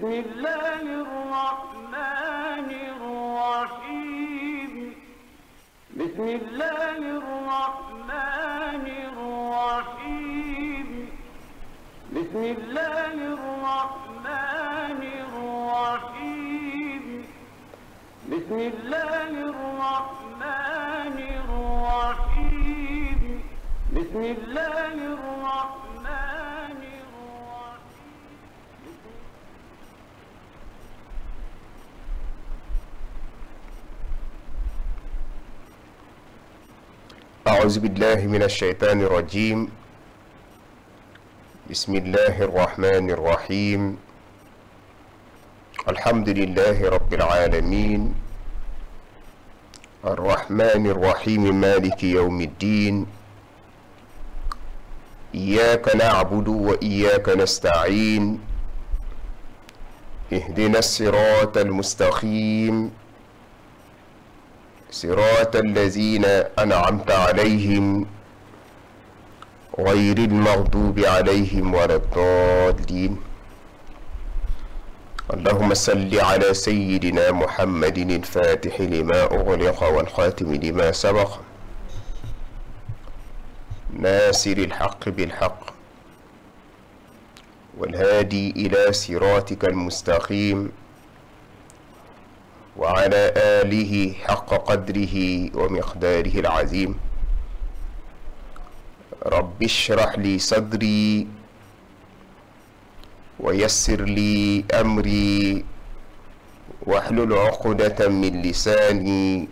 بسم الله الرحمن الرحيم بسم الله الرحمن الرحيم بسم الله الرحمن الرحيم بسم الله الرحمن الرحيم بسم الله الرحمن الرحيم أعوذ بالله من الشيطان الرجيم. بسم الله الرحمن الرحيم. الحمد لله رب العالمين الرحمن الرحيم مالك يوم الدين. إياك نعبد وإياك نستعين. اهدنا الصراط المستقيم صراط الذين أنعمت عليهم غير المغضوب عليهم ولا الضالين. اللهم صل على سيدنا محمد الفاتح لما أغلق والخاتم لما سبق ناصر الحق بالحق والهادي إلى صراطك المستقيم وعلى آله حق قدره ومقداره العظيم. رب اشرح لي صدري ويسر لي أمري واحلل عقدة من لساني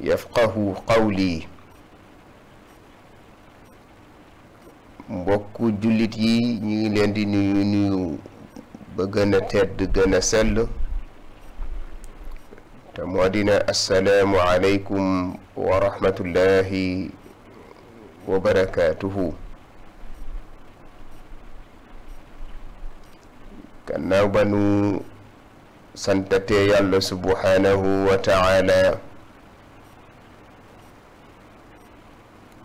يفقه قولي. mbokku jullit yi ñu ngi leen di nuyu ba gën a tedd gën a sell te moo dina assalaamu aleykum wa rahmatullahi wa barakaatuhu. gannaaw ba nu santatee yàlla subhaanahu wa taala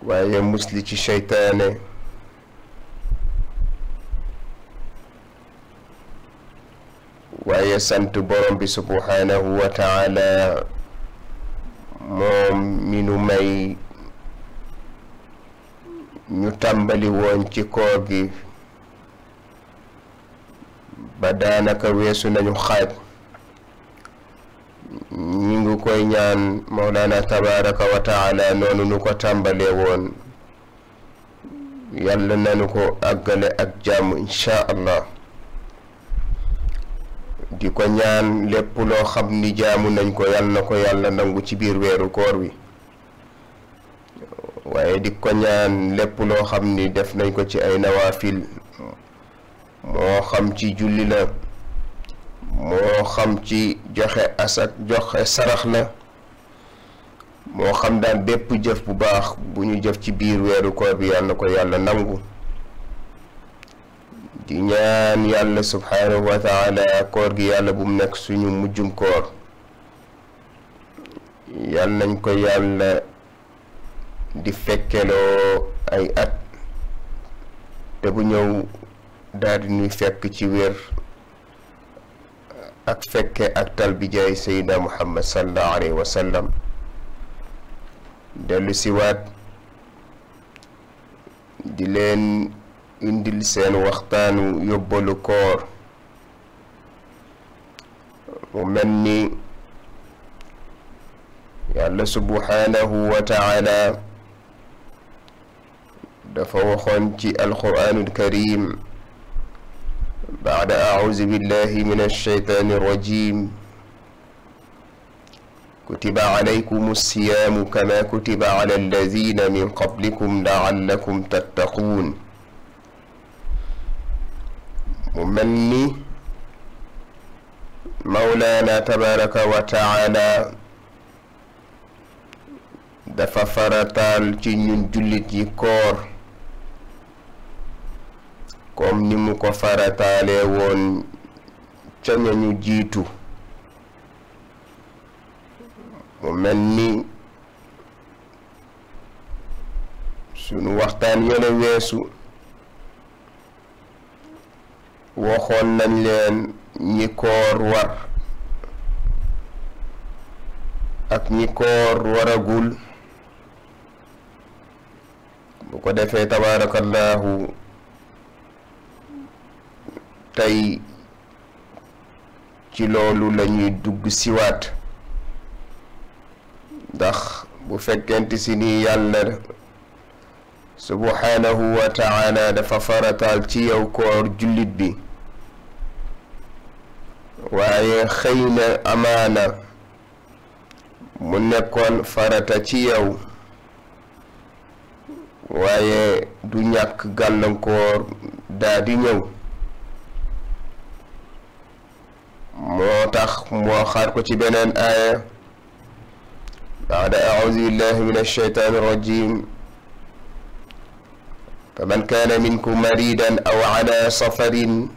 waaye musli ci seytaane waaye sant borom bi subhaanahu wa taala moom mi nu may ñu tàmbali woon ci koor gi ba daanaka weesu nañu xaaj. ñi ngi koy ñaan Mawlana tabaraka wa taala noonu nu ko tàmbalee woon yàlla nanu ko àggale ak jàmm insha allah. di ko ñaan lépp loo xam ni jaamu nañ ko yàlla na ko yàlla nangu ci biir weeru koor wi waaye di ko ñaan lépp loo xam ni def nañ ko ci ay nawaafil moo xam ci julli la moo xam ci joxe sarax la moo xam daan bépp jëf bu baax bu ñu jëf ci biir weeru koor bi yàlla na ko yàlla nangu. di ñaan yàlla subhaanahu wa taala koor gi yàlla bu mu nekk suñu mujjum koor yàlla nañ ko yàlla di fekkeloo ay at te bu ñëw daal di ñuy fekk ci wér ak fekke ak tal bi jaay sayyidina muhammad sallallahu alayhi wa sallam. dellu siwaat di leen indil seen waxtaanu yóbbalu koor mu mel ni yàlla subhanahu wa taala dafa waxoon ci alquraanul karim baada auzu billahi min alshaytaani rajim kutiba alaykum alsiyaamu kama kutiba ala alladina min qablikum laallakum tattaquun. mu mel ni Mawlaana tabaraka wa taala dafa farataal ci ñun jullit yi koor comme ni mu ko farataale woon ca ñañu jiitu. mu mel ni sunu waxtaan yële weesu waxoon nañ leen ñi koor war ak ñi koor waragul bu ko defee tabarakallahu tey ci loolu lañuy dugg siwaat ndax bu fekkente si ni yàlla subhanahu wa ta'ala dafa farataal ci yow koor jullit bi waaye xëy na amaana mu nekkoon farata ci yow waaye du ñàkk gàllankoor daa di ñëw moo tax moo xaar ko ci beneen aaya baada a'uuzu billahi min ash-shaytaani rajim faman kaana minkum maridan aw ala safarin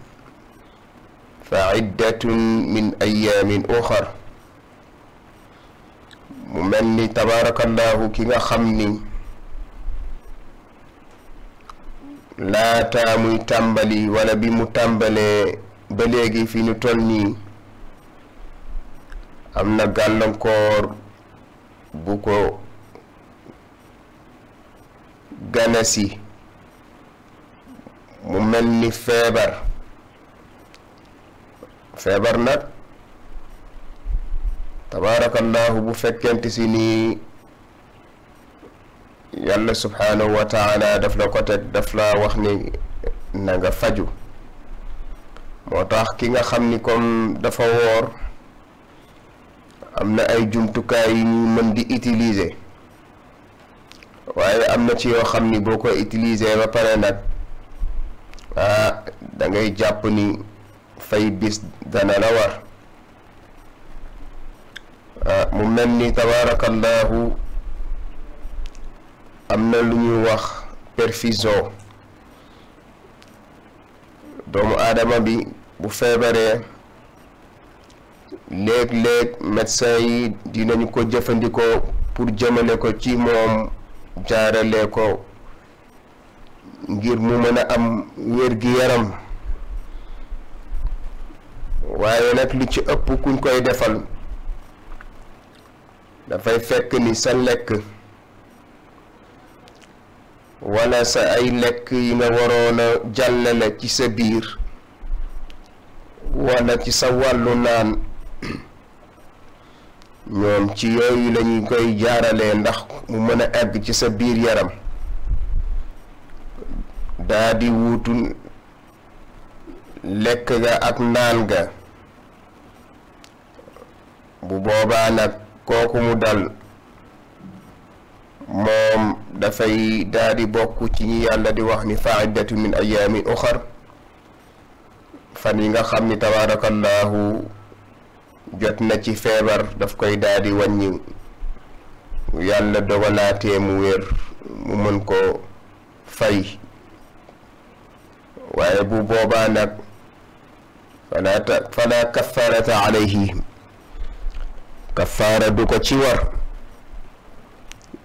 fa iddatun min ayaamin uxar mu mel ni tabarakallahu ki nga xam ni laata muy tàmbali wala bi mu tàmbalee ba léegi fi ñu toll nii am na gàllankoor bu ko ganasi mu mel ni feebar nag tabarakallahu bu fekkente si nii yàlla subhanahu wa ta'ala daf la ko teg daf la wax ni na nga faju moo tax ki nga xam ni comme dafa woor am na ay jumtukaay yu ñu mën di utiliser waaye am na ci yoo xam ni boo ko utiliser ba pare nag da ngay jàpp ni fay bis dana la war mu mel ni tabarakallahu am na lu ñuy wax perfusion doomu aadama bi bu feebaree léeg-léeg médecin yi dinañu ko jëfandikoo pour jëmale ko ci moom jaarale ko ngir mu mën a am wér-gi-yaram waaye nag li ci ëpp kuñ koy defal dafay fekk ni sa lekk wala sa ay lekk yi nga waroon a jàllale ci sa biir wala ci sa wàllu naan ñoom ci yooyu lañuy koy jaaralee ndax mu mën a egg ci sa biir yaram daa di wuutu lekk ga ak naan ga bu boobaa nag kooku mu dal moom dafay daa di bokk ci ñi yàlla di wax ni fa iddatu min ayaamin uxar fan yi nga xam ni tabarakallahu jot na ci feebar daf koy daa di wàññi yàlla dogalaatee mu wér mu mën ko fay waaye bu boobaa nag fala kafarata alayhi kafaara du ko ci war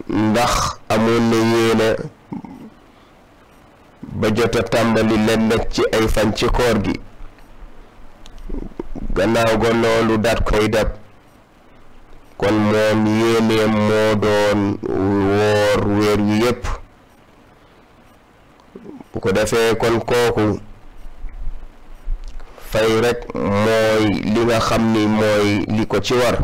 ndax amoon na yéena ba jot a tàmbali leen ci ay fan ci koor gi gannaaw ga loolu daat koy dab kon moom yéeneem moo doon woor weer wi yépp bu ko defee kon kooku fay rekk mooy li nga xam ni mooy li ko ci war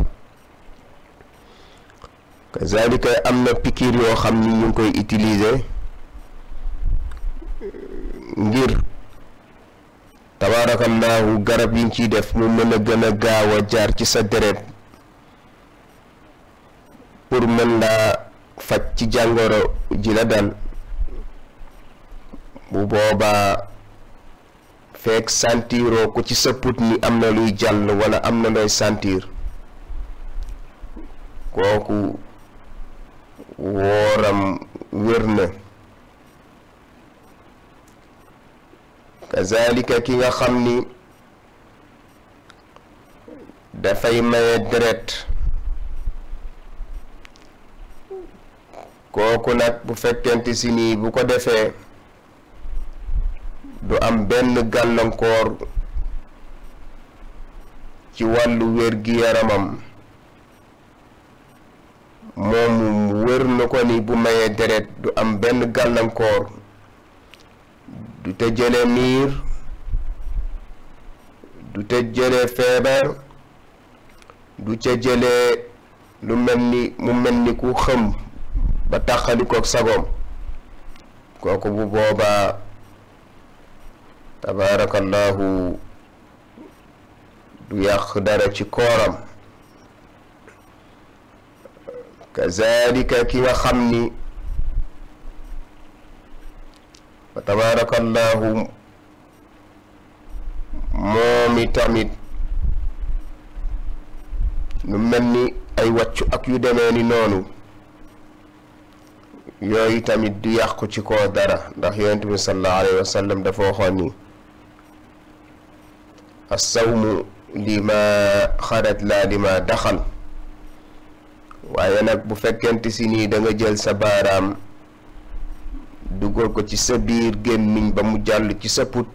kazalika am na pikiir yoo xam ni ñu ngi koy utiliser ngir tabarakallahu garab yi ñu ciy def mu mën a gën a gaaw a jaar ci sa deret pour mën laa faj ci jàngoro ji la dal bu boobaa fekk sentiroo ko ci sa put ni am na luy jàll wala am na looy sentir kooku wooram wér na kazalika ki nga xam ni dafay maye deret kooku nag bu fekkente si nii bu ko defee du am benn gàllankoor ci wàllu wér-gi-yaramam moom wër na ko ni bu mayee deret du am benn gàllankoor, du te jële miir, du te jële feebar, du ca jële lu mel ni ku xëm ba tàqalikook sagoom. kooku bu boobaa tabaarakallahu du yàq dara ci kooram. kazalika ki nga xam ni fa tabaarakallahu moom itamit lu mel ni ay wàccu ak yu demee ni noonu, yooyu tamit du yàqu ci koo dara, ndax yonent bi sallallahu alayhi wa sallam dafa waxoon ni as-sawmu lima xarat la lima daxal. waaye nag bu fekkente si nii da nga jël sa baaraam dugal ko ci sa biir gémmiñ ba mu jàll ci sa put,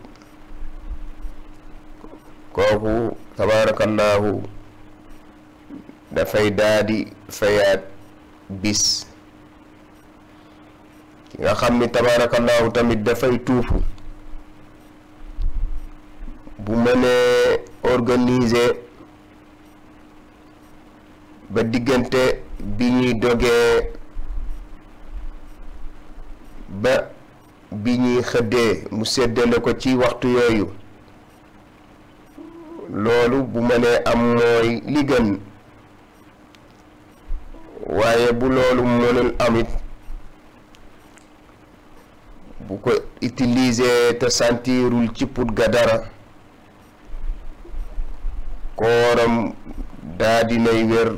kooku tabaarakallahu dafay daadi fayaat bis. ki nga xam ni tabaarakallahu tamit dafay tuufu, bu mënee organiser ba diggante bi ñuy dogee ba bi ñuy xëddee mu séddale ko ci waxtu yooyu, loolu bu mënee am mooy li gën. waaye bu loolu mënul amit, bu ko utiliser te sentirul ci put ga dara, kooram daa dinay wér.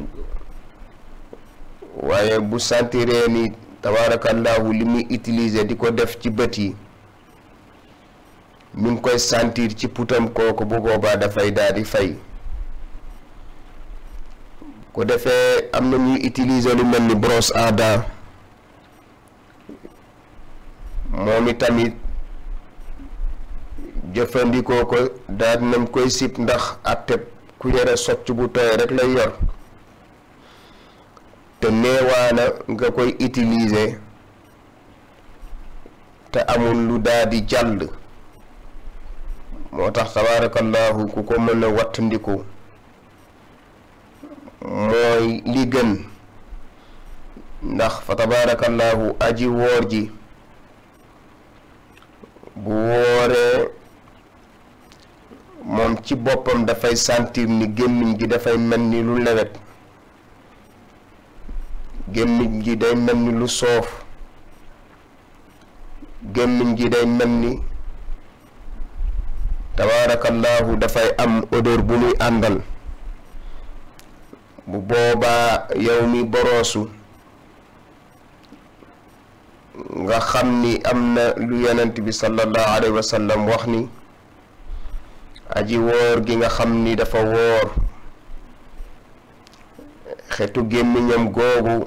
waaye bu sentiree ni tabaarakallahu li muy utiliser di ko def ci bët yi mi ngi koy sentir ci putam, kooku bu boobaa dafay daal di fay. ko defee am na ñuy utiliser lu mel ni brosse à dents, moom itamit jëfandikoo ko daal nañ koy sib, ndax àtte ku yore socc bu tooy rek lay yor, te neewaana nga koy utiliser te amul lu daal di jàll. moo tax tabaarakallahu ku ko mën a wattandiku mooy li gën, ndax fa tabaarakallahu aji woor ji bu wooree moom ci boppam dafay sentir ni gémmiñ gi dafay mel ni lu lewet, gémmiñ gi day mel ni lu soof, gémmiñ gi day mel ni tabaarakallahu dafay am odeur bu muy àndal. bu boobaa yow mi boroosu nga xam ni am na lu yonent bi sallallahu alayhi wa sallam wax ni aji woor gi nga xam ni dafa woor xetu gémmiñam googu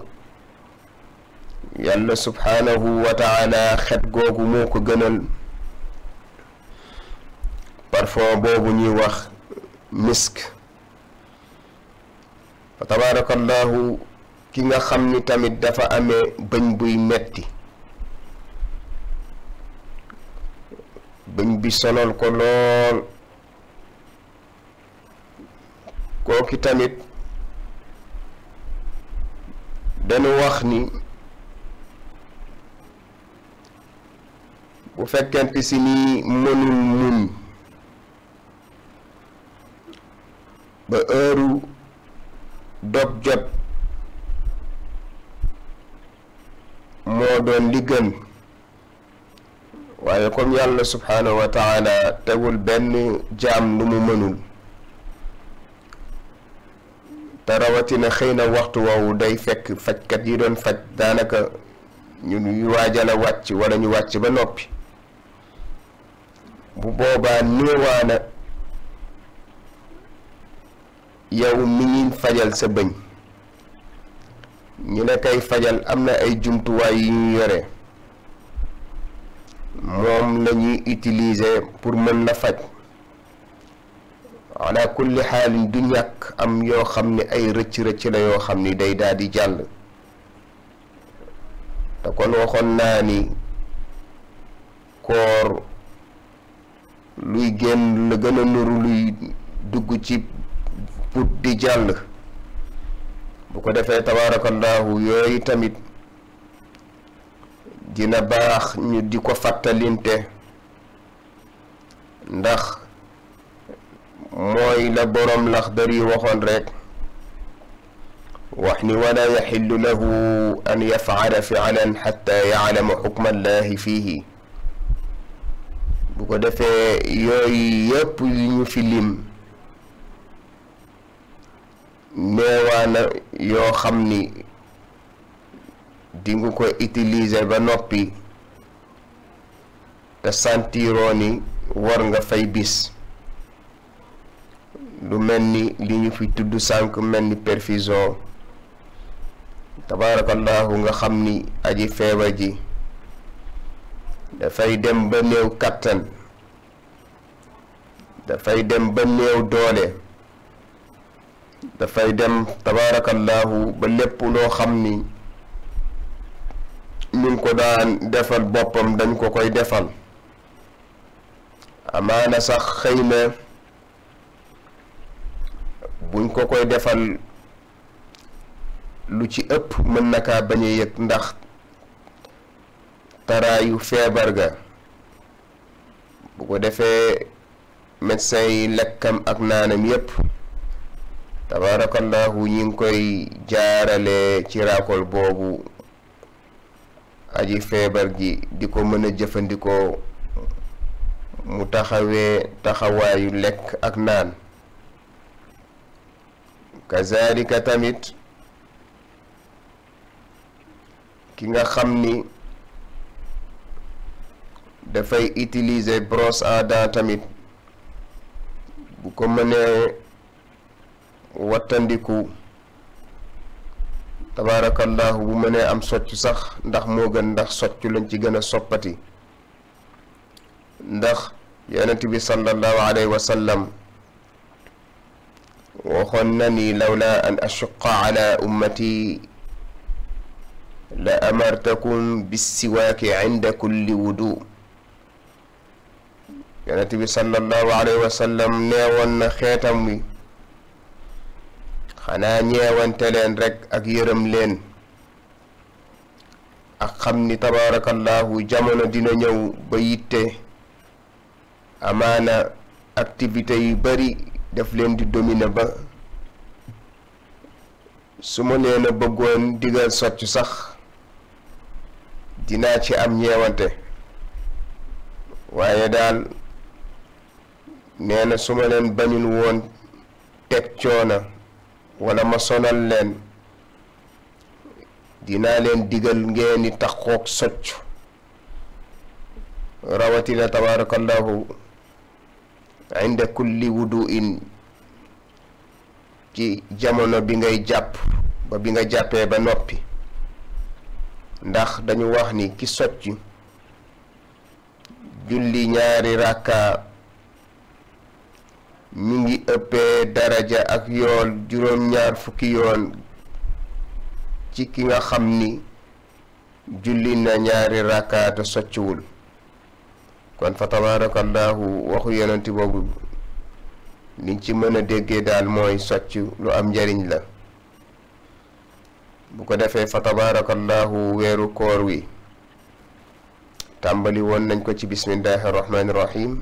yàlla subhanahu wa taala xet googu moo ko gënal parfum boobu ñuy wax misk. fa tabaarakallahu ki nga xam ni tamit dafa amee bëñ buy metti, bëñ bi sonal ko lool, kooki tamit dañu wax ni bu fekkente si ni mënul muñ ba heure dog jot moo doon li gën. waaye comme yàlla subhanahu wa taala tegul benn jaam lu mu mënul, te rawatina xëy na waxtu woowu day fekk fajkat yi doon faj daanaka ñu waajal a wàcc wala ñu wàcc ba noppi, bu boobaa néewaana yow mi ngi fajal sa bëñ ñu ne kay fajal am na ay jumtuwaay yu ñu yore, moom la ñuy utiliser pour mën la faj. ala kulli xaalin du ñàkk am yoo xam ne ay rëcc-rëcc la yoo xam ni day daal di jàll. te kon waxoon naa ni koor luy génn la gën a nuru luy dugg ci put di jàll. bu ko defee tabaarakallaahu yooyu tamit dina baax ñu di ko fàttalinte, ndax mooy la boroom Laxdari waxoon rek wax ni wala yaxillu lahu an yafcala ficlan xatta yaclama xukma allahi fiihi. bu ko defee yooyu yépp yu ñu fi lim neewaana yoo xam ni di nga ko utiliser ba noppi te santiroo ni war nga fay bis. lu mel ni li ñu fi tudd sànq mel ni perfusion, tabaarakallaahu nga xam ni aji feebar ji dafay dem ba néew kattan, dafay dem ba néew doole, dafay dem tabaarakallaahu ba lépp loo xam ni ñu ngi ko daan defal boppam dañ ko koy defal. amaana sax xëy na buñ ko koy defal lu ci ëpp mën na kaa bañ a yëg ndax taraayu feebar ga. bu ko defee médecin yi lekkam ak naanam yépp tabaarakallaahu ñi ngi koy jaarale ci raakol boobu aji feebar ji di ko mën a jëfandikoo mu taxawee taxawaayu lekk ak naan. kazalika tamit ki nga xam ni dafay utiliser brosse à dents tamit bu ko mënee wattandiku tabaarakallaahu bu mënee am soccu sax ndax moo gën, ndax soccu lañ ci gën a soppati. ndax yonent bi sallallahu alayhi wa sallam waxoon na ni lawla an ashuqqa ala ummati la amartakum bissiwaaki inda kulli wudu. yonent bi sallallahu alayhi wa sallam neewoon na xeetam wi xanaa ñeewante leen rek ak yërëm leen ak xam ni tabaarakallaahu jamono dina ñëw ba yitte amaana activité yu bari daf leen di dominer ba su ma leen a bëggoon digal socc sax dinaa ci am ñeewante, waaye daal nee na su ma leen bañul woon teg coona wala ma sonal leen dinaa leen digal ngeen ni taxoog socc. rawatina tabarakallahu inda kulli wudu'in, ci jamono bi ngay jàpp ba bi nga jàppee ba noppi. ndax dañu wax ni ki socc julli ñaari ràkka mi ngi ëppee daraja ak yool juróom-ñaar fukki yoon ci ki nga xam ni julli na ñaari ràkka te soccuwul. kon fa tabarakallahu waxu yonenti boobu liñ ci mën a déggee daal mooy socc lu am njariñ la. bu ko defee fa tabarakallahu weeru koor wi tàmbali woon nañ ko ci bismillahi rahmaani rahim.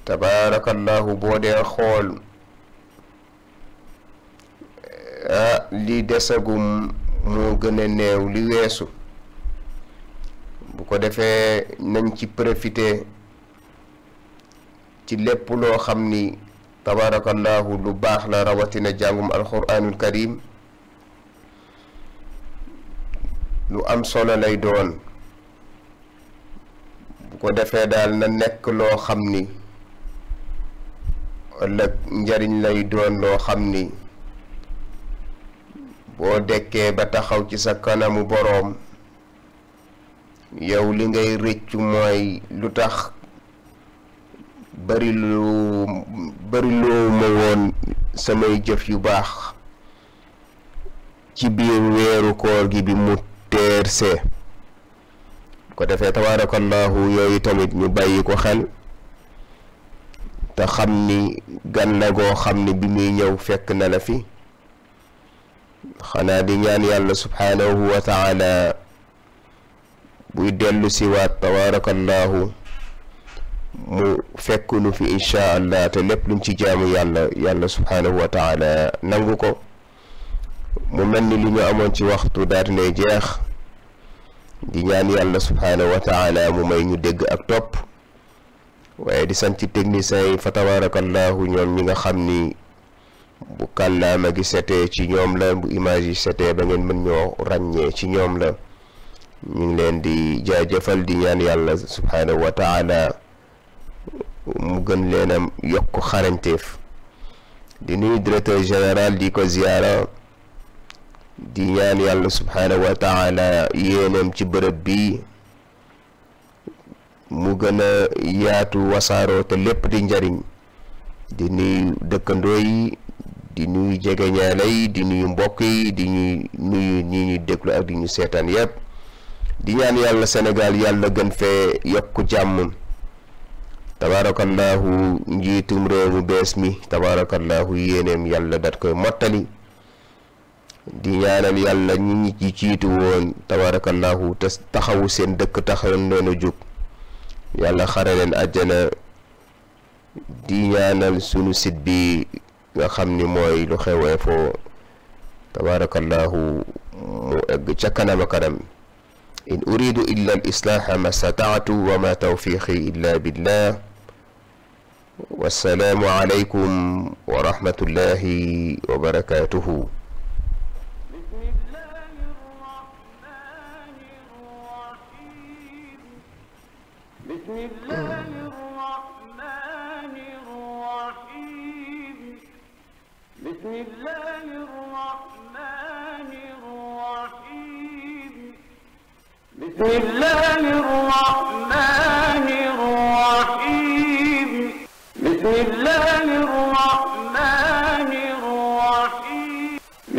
tabarakallahu boo dee xool li desagum moo gën a néew li weesu. bu ko defee nañ ci profiter ci lépp loo xam ni tabarakallahu lu baax la, rawatina jàngum alquranul karim lu am solo lay doon. bu ko defee daal na nekk loo xam ni ëllëg njariñ lay doon, loo xam ni boo dekkee ba taxaw ci sa kanamu boroom yow li ngay rëccu mooy lu tax bari loo ma woon samay jëf yu baax ci biir weeru koor gi bi mu teersee ko defee tabarakallahu yooyu tamit ñu bàyyi ko xel te xam ni gan la goo xam ni bi muy ñëw fekk na la fi xanaa di ñaan yàlla subhaanahu wa taala buy dellu si waat tabarakallahu mu fekk nu fi insha allah te lépp luñ ci jaamu yàlla subhaanahu wa taala nangu ko mu mel ni li ñu amoon ci waxtu daal dinay jeex di ñaan yàlla subhaanahu wa taala mu may ñu dégg ak topp waaye di sant ci techniciens yi fa tabarakallahu ñoom ñi nga xam ni bu kàllaama gi setee ci ñoom la bu image yi setee ba ngeen mën ñoo ràññee ci ñoom la ñu ngi leen di jaajëfal di ñaan yàlla subhaanahu wa taala mu gën leen a yokk xarañteef di nuyu directeur général di ko ziyaara di ñaan yàlla subhaanahu wa taala yéeneem ci bërëb bi mu gën a yaatu wasaaroo te lépp di njariñ di nuyu dëkkandoo yi di nuyu jegeñaale yi di nuyu mbokk yi di nuyu ñi ñuy déglu ak di ñu seetaan yépp di ñaan yàlla Sénégal yàlla gën fee yokk jàmm tabarakallahu njiitum réew mu bees mi tabarakallahu yéeneem yàlla dat koy mottali di ñaanal yàlla ñi ci jiitu woon tabarakallahu te taxawu seen dëkk taxawoon leen a jóg yàlla xare leen àjjana di ñaanal sunu sit bi nga xam ni mooy Lu Xew Info tabarakallahu mu egg ca kanam a kanam in uridu illa al islaha ma stata'tu wa ma tawfiqi illa billah wassalaamu alaykum wa rahmatullahi wa barakatuhu. بسم الله الرحمن الرحيم بسم الله الرحمن الرحيم بسم الله الرحمن